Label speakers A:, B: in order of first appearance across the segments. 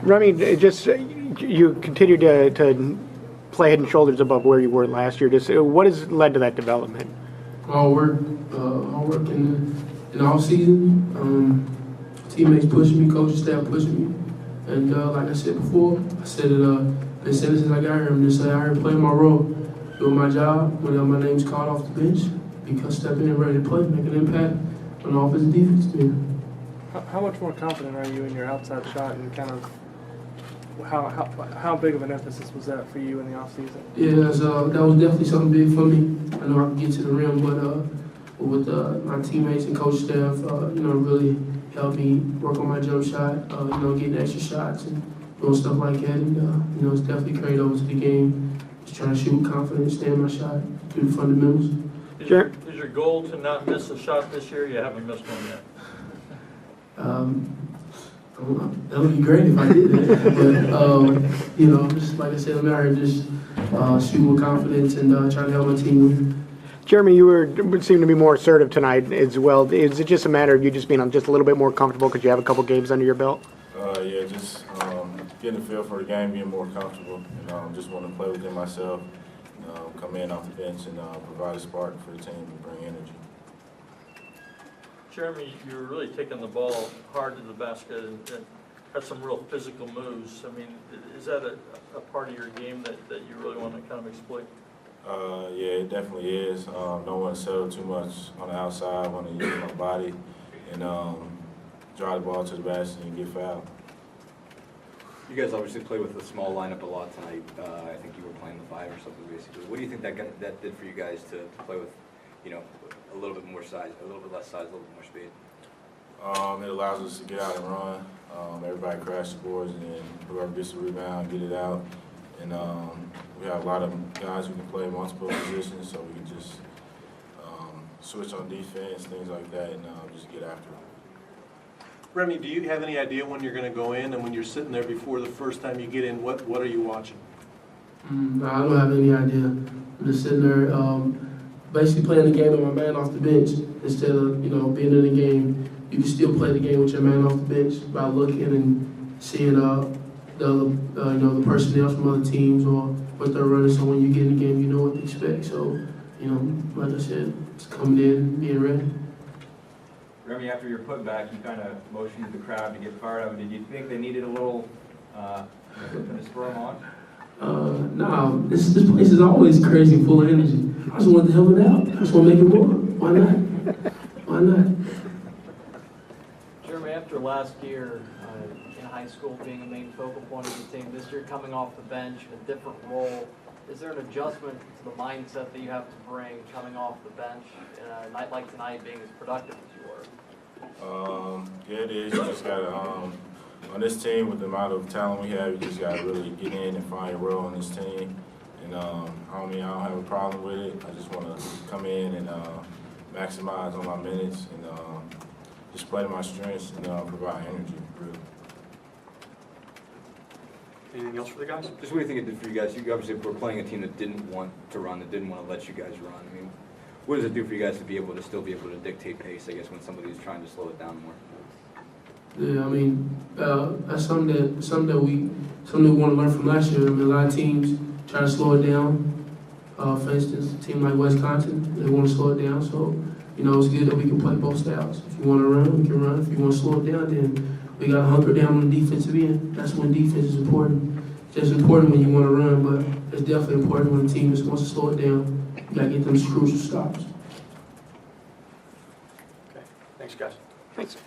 A: Remy, you continue to play head and shoulders above where you were last year. What has led to that development?
B: Hard work in the off season. Teammates pushing me, coaching staff pushing me, and like I said before, I said it. Been saying it since I got here. I'm just out here playing my role, doing my job. Whenever my name's called off the bench, because stepping in ready to play, make an impact on the offense and defense team.
C: How much more confident are you in your outside shot, and kind of how big of an emphasis was that for you in the offseason?
B: Yeah, that was definitely something big for me. I know I can get to the rim, but with my teammates and coach staff, really helped me work on my jump shot, getting extra shots and doing stuff like that. And, it's definitely carried over to the game. Just trying to shoot with confidence, stay in my shot, do the fundamentals.
D: Is your goal to not miss a shot this year? You haven't missed one yet.
B: That would be great if I did that. But, just like I said, I'm out here just shooting with confidence and trying to help my team win.
A: Jeremy, you seem to be more assertive tonight as well. Is it just a matter of you just being just a little bit more comfortable because you have a couple games under your belt?
E: Yeah, just getting a feel for the game, being more comfortable, and just want to play within myself, come in off the bench and provide a spark for the team and bring energy.
D: Jeremy, you're really taking the ball hard to the basket and had some real physical moves. I mean, is that a part of your game that you really want to kind of exploit?
E: Yeah, it definitely is. Don't want to settle too much on the outside. Want to use my body and drive the ball to the basket and get fouled.
F: You guys obviously play with a small lineup a lot tonight. I think you were playing the 5 or something basically. What do you think that did for you guys to play with, a little bit more size, a little bit less size, a little bit more speed?
E: It allows us to get out and run. Everybody crash the boards, and then whoever gets the rebound, get it out. And we have a lot of guys who can play multiple positions, so we can just switch on defense, things like that, and just get after it.
G: Remy, do you have any idea when you're going to go in, and when you're sitting there before the first time you get in, what are you watching?
B: No, I don't have any idea. I'm just sitting there basically playing the game with my man off the bench instead of, being in the game. You can still play the game with your man off the bench by looking and seeing the personnel from other teams or what they're running. So when you get in the game, you know what to expect. So, like I said, just coming in, being ready.
H: Remy, after your putback, you kind of motioned to the crowd to get fired up. Did you think they needed a little something to spur them on?
B: No, this place is always crazy and full of energy. I just wanted to help it out. I just want to make it more. Why not? Why not?
I: Jeremy, after last year in high school being a main focal point of the team, this year coming off the bench in a different role, is there an adjustment to the mindset that you have to bring coming off the bench in a night like tonight being as productive as you were?
E: Yeah, it is. You just got to, on this team, with the amount of talent we have, you just got to really get in and find your role on this team. And I don't have a problem with it. I just want to come in and maximize on my minutes and just play to my strengths and provide energy, really.
G: Anything else for the guys?
F: Just what do you think it did for you guys? You obviously were playing a team that didn't want to run, that didn't want to let you guys run. I mean, what does it do for you guys to be able to still be able to dictate pace, I guess, when somebody's trying to slow it down more?
B: Yeah, I mean, that's something that we want to learn from last year. I mean, a lot of teams try to slow it down. For instance, a team like Wisconsin, they want to slow it down. So, it's good that we can play both styles. If you want to run, we can run. If you want to slow it down, then we got to hunker down on the defensive end. That's when defense is important. It's just important when you want to run, but it's definitely important when the team just wants to slow it down. You got to get them crucial stops.
G: Okay. Thanks, guys.
A: Thanks.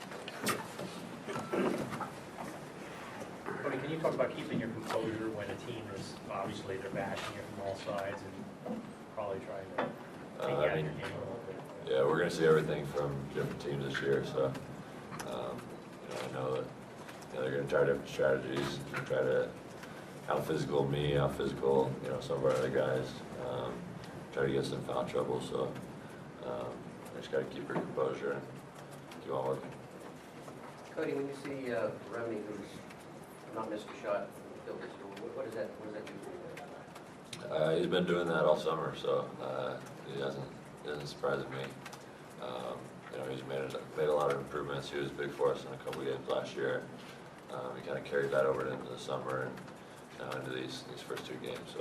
J: Cody, can you talk about keeping your composure when a team is obviously they're bashing you from all sides and probably trying to take you out of your game a little bit?
K: Yeah, we're going to see everything from different teams this year, so I know that they're going to try different strategies, try to out physical me, out physical some of our other guys, try to get some foul trouble. So I just got to keep your composure and keep on working.
L: Cody, when you see Remy, who's not missed a shot from the field, what does that do for you?
K: He's been doing that all summer, so he doesn't surprise me. He's made a lot of improvements. He was big for us in a couple of games last year. he kind of carried that over into the summer and now into these first 2 games.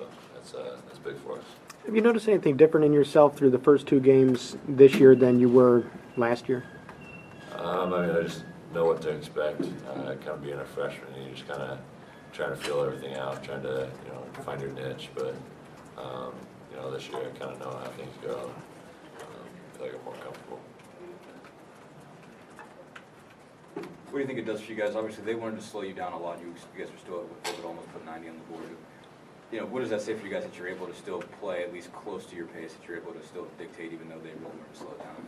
K: So that's big for us.
A: Have you noticed anything different in yourself through the first 2 games this year than you were last year?
K: I mean, I just know what to expect. Kind of being a freshman, you just kind of trying to feel everything out, trying to find your niche. But this year I kind of know how things go. I feel like I'm more comfortable.
F: What do you think it does for you guys? Obviously, they wanted to slow you down a lot. You guys were still able to almost put 90 on the board. What does that say for you guys that you're able to still play at least close to your pace, that you're able to still dictate even though they really wanted to slow it down?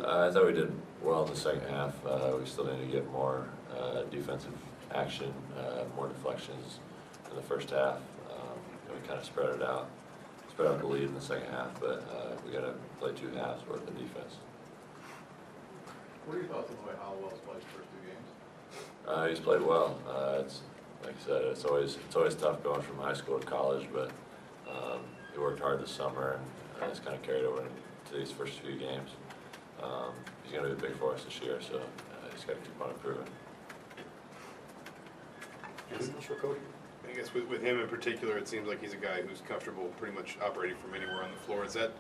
K: I thought we did well in the second half. We still need to get more defensive action, more deflections in the first half. We kind of spread out the lead in the second half, but we got to play 2 halves worth of defense.
M: What are your thoughts on the way Hollowell's played the first 2 games?
K: He's played well. It's like I said, it's always tough going from high school to college, but he worked hard this summer and it's kind of carried over into these first few games. He's going to be big for us this year, so he's got to keep on improving.
F: Sure, Cody.
M: I guess with him in particular, it seems like he's a guy who's comfortable pretty much operating from anywhere on the floor. Does that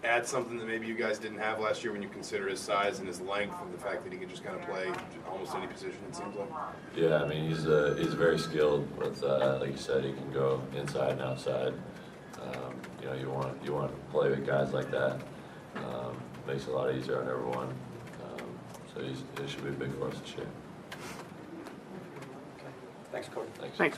M: add something that maybe you guys didn't have last year when you consider his size and his length and the fact that he can just kind of play almost any position, it seems like?
K: Yeah, I mean, he's very skilled with, like you said, he can go inside and outside. You want to play with guys like that. Makes it a lot easier on everyone. So he should be big for us this year.
F: Thanks, Cody.
K: Thanks.
A: Thanks.